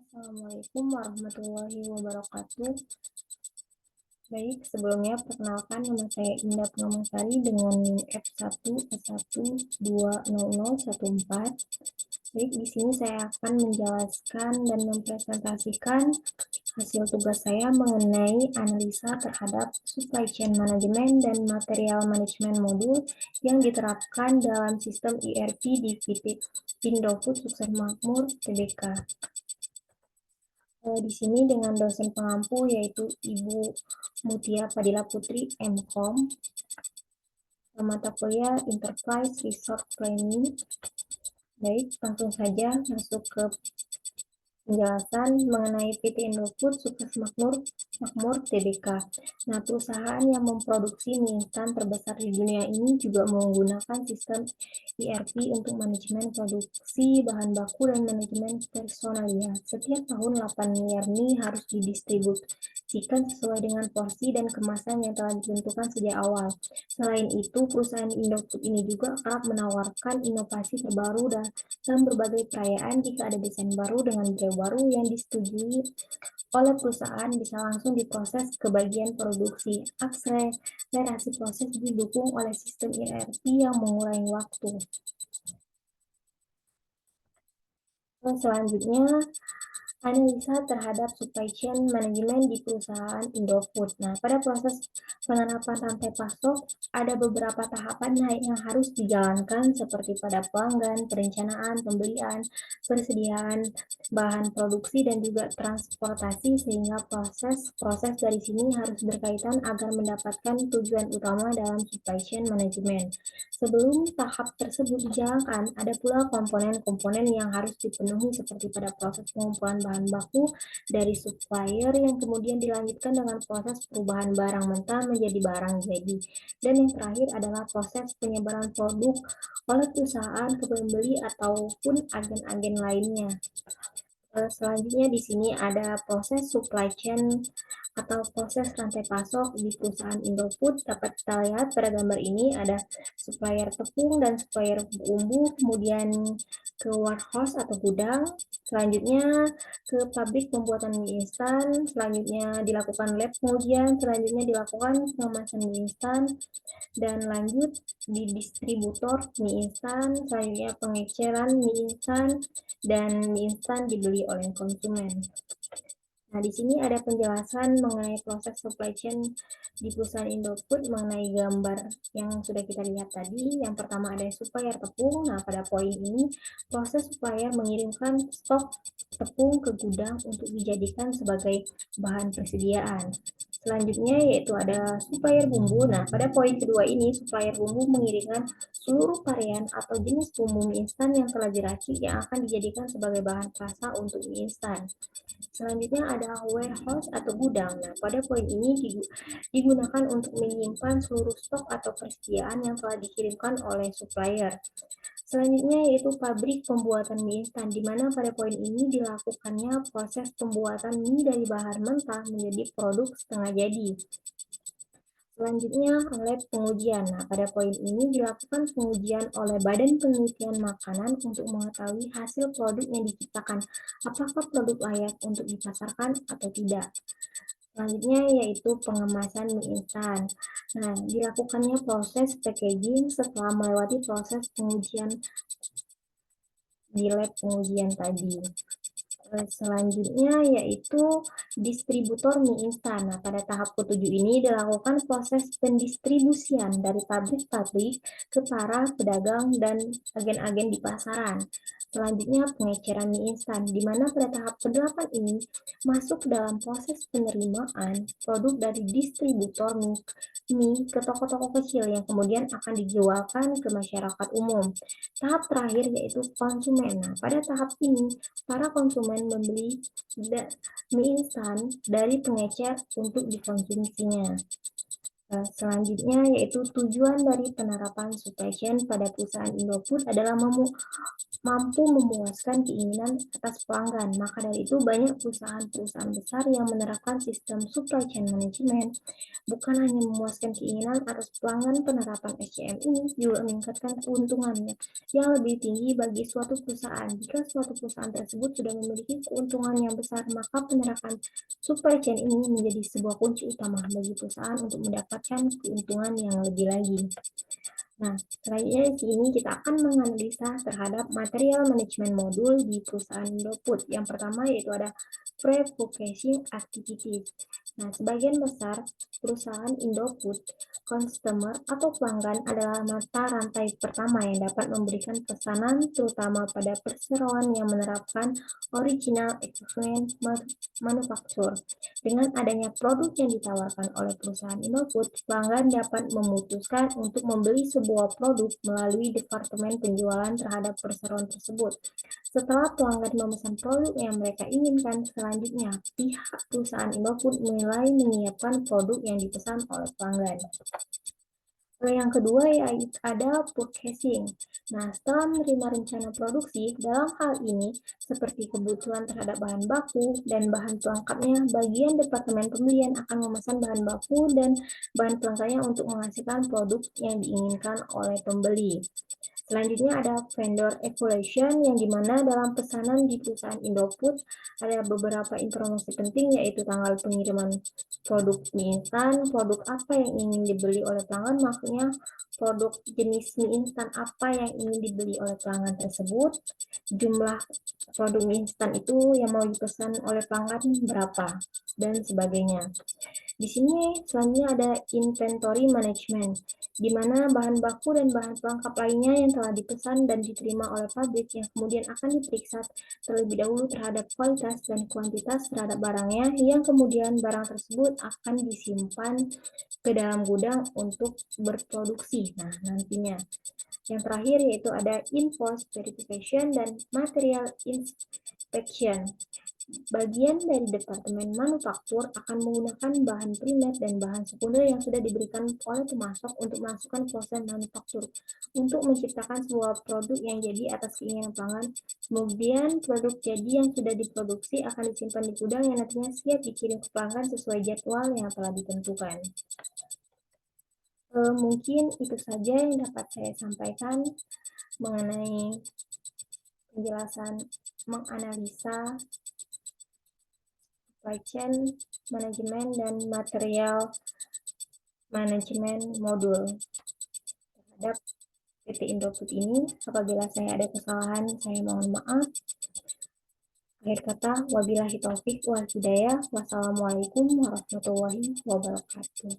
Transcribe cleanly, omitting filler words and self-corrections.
Assalamualaikum warahmatullahi wabarakatuh. Baik, sebelumnya perkenalkan nama saya Indah Purnamasari dengan NIM F1S120014. Baik, di sini saya akan menjelaskan dan mempresentasikan hasil tugas saya mengenai analisa terhadap supply chain management dan material management modul yang diterapkan dalam sistem ERP di PT Indofood Sukses Makmur Tbk. Di sini dengan dosen pengampu yaitu Ibu Mutia Fadila Putri MKOM, mata kuliah Enterprise Resource Planning. Baik, langsung saja masuk ke penjelasan mengenai PT Indofood Sukses Makmur Tbk. Nah, perusahaan yang memproduksi mie instan terbesar di dunia ini juga menggunakan sistem ERP untuk manajemen produksi bahan baku dan manajemen personalia. Setiap tahun 8 miliar mie harus didistribusikan sesuai dengan porsi dan kemasan yang telah ditentukan sejak awal. Selain itu, perusahaan Indofood ini juga kerap menawarkan inovasi terbaru dalam berbagai perayaan. Jika ada desain baru dengan brand baru yang disetujui oleh perusahaan, bisa langsung diproses ke bagian produksi. Akselerasi proses didukung oleh sistem ERP yang mengurangi waktu. Selanjutnya, analisa terhadap supply chain manajemen di perusahaan Indofood. Nah, pada proses penerapan rantai pasok, ada beberapa tahapan yang harus dijalankan seperti pada pelanggan, perencanaan, pembelian, persediaan bahan produksi, dan juga transportasi, sehingga proses dari sini harus berkaitan agar mendapatkan tujuan utama dalam supply chain management. Sebelum tahap tersebut dijalankan, ada pula komponen-komponen yang harus dipenuhi seperti pada proses pengumpulan bahan baku dari supplier yang kemudian dilanjutkan dengan proses perubahan barang mentah menjadi barang jadi. Dan yang terakhir adalah proses penyebaran produk oleh perusahaan ke pembeli ataupun agen-agen lainnya. Selanjutnya di sini ada proses supply chain atau proses rantai pasok di perusahaan Indofood. Dapat kita lihat pada gambar ini ada supplier tepung dan supplier bumbu, kemudian ke warehouse atau gudang, selanjutnya ke pabrik pembuatan mie instan, selanjutnya dilakukan lab pengujian, selanjutnya dilakukan pengemasan mie instan, dan lanjut di distributor mie instan, selanjutnya pengeceran mie instan, dan mie instan dibeli oleh konsumen. Nah, di sini ada penjelasan mengenai proses supply chain di perusahaan Indofood mengenai gambar yang sudah kita lihat tadi. Yang pertama ada supplier tepung. Nah, pada poin ini proses supplier mengirimkan stok tepung ke gudang untuk dijadikan sebagai bahan persediaan. Selanjutnya yaitu ada supplier bumbu. Nah, pada poin kedua ini supplier bumbu mengirimkan seluruh varian atau jenis bumbu mie instan yang telah diracik yang akan dijadikan sebagai bahan perasa untuk mie instan. Selanjutnya ada warehouse atau gudang. Nah, pada poin ini digunakan untuk menyimpan seluruh stok atau persediaan yang telah dikirimkan oleh supplier. Selanjutnya yaitu pabrik pembuatan mie instan, di mana pada poin ini dilakukannya proses pembuatan mie dari bahan mentah menjadi produk setengah jadi. Selanjutnya, lab pengujian. Nah, pada poin ini dilakukan pengujian oleh Badan Penelitian Makanan untuk mengetahui hasil produk yang diciptakan, apakah produk layak untuk dipasarkan atau tidak. Selanjutnya yaitu pengemasan mie instan. Nah, dilakukannya proses packaging setelah melewati proses pengujian di lab pengujian tadi. Selanjutnya yaitu distributor mie instan. Nah, pada tahap ketujuh ini dilakukan proses pendistribusian dari pabrik-pabrik ke para pedagang dan agen-agen di pasaran. Selanjutnya pengeceran mie instan, di mana pada tahap ke-8 ini masuk dalam proses penerimaan produk dari distributor mie ke toko-toko kecil yang kemudian akan dijualkan ke masyarakat umum. Tahap terakhir yaitu konsumen. Nah, pada tahap ini para konsumen membeli mie instan dari pengecer untuk dikonsumsinya. Selanjutnya yaitu tujuan dari penerapan supply chain pada perusahaan Indofood adalah mampu memuaskan keinginan atas pelanggan. Maka dari itu banyak perusahaan-perusahaan besar yang menerapkan sistem supply chain management bukan hanya memuaskan keinginan atas pelanggan. Penerapan SCM ini juga meningkatkan keuntungannya yang lebih tinggi bagi suatu perusahaan. Jika suatu perusahaan tersebut sudah memiliki keuntungan yang besar, maka penerapan supply chain ini menjadi sebuah kunci utama bagi perusahaan untuk mendapatkan keuntungan yang lebih lagi. Nah, selanjutnya di sini kita akan menganalisa terhadap material manajemen modul di perusahaan Indofood. Yang pertama yaitu ada pre-purchasing activities. Nah, sebagian besar perusahaan Indofood, customer atau pelanggan adalah mata rantai pertama yang dapat memberikan pesanan, terutama pada perseroan yang menerapkan original equipment manufacture. Dengan adanya produk yang ditawarkan oleh perusahaan Indofood, pelanggan dapat memutuskan untuk membeli sebuah produk melalui departemen penjualan terhadap perseroan tersebut. Setelah pelanggan memesan produk yang mereka inginkan, selanjutnya pihak perusahaan Indofood mulai menyiapkan produk yang dipesan oleh pelanggan. Yang kedua yaitu ada purchasing. Nah, setelah menerima rencana produksi, dalam hal ini seperti kebutuhan terhadap bahan baku dan bahan pelengkapnya, bagian departemen pembelian akan memesan bahan baku dan bahan pelengkapnya untuk menghasilkan produk yang diinginkan oleh pembeli. Selanjutnya ada vendor evaluation yang dimana dalam pesanan di perusahaan Indofood ada beberapa informasi penting yaitu tanggal pengiriman produk mie instan, produk apa yang ingin dibeli oleh pelanggan, maksudnya produk jenis mie instan apa yang ingin dibeli oleh pelanggan tersebut, jumlah produk mie instan itu yang mau dipesan oleh pelanggan berapa, dan sebagainya. Di sini selanjutnya ada inventory management, di mana bahan baku dan bahan pelengkap lainnya yang telah dipesan dan diterima oleh pabrik yang kemudian akan diperiksa terlebih dahulu terhadap kualitas dan kuantitas terhadap barangnya, yang kemudian barang tersebut akan disimpan ke dalam gudang untuk berproduksi. Nah, nantinya. Yang terakhir yaitu ada invoice verification dan material inspection. Bagian dari departemen manufaktur akan menggunakan bahan primer dan bahan sekunder yang sudah diberikan oleh pemasok untuk masukkan proses manufaktur untuk menciptakan sebuah produk yang jadi atas keinginan pelanggan. Kemudian produk jadi yang sudah diproduksi akan disimpan di gudang yang nantinya siap dikirim ke pelanggan sesuai jadwal yang telah ditentukan. Mungkin itu saja yang dapat saya sampaikan mengenai penjelasan menganalisa supply chain manajemen dan material manajemen modul terhadap PT Indofood ini. Apabila saya ada kesalahan, saya mohon maaf. Akhir kata, wabillahi taufik wal hidayah. Wassalamualaikum warahmatullahi wabarakatuh.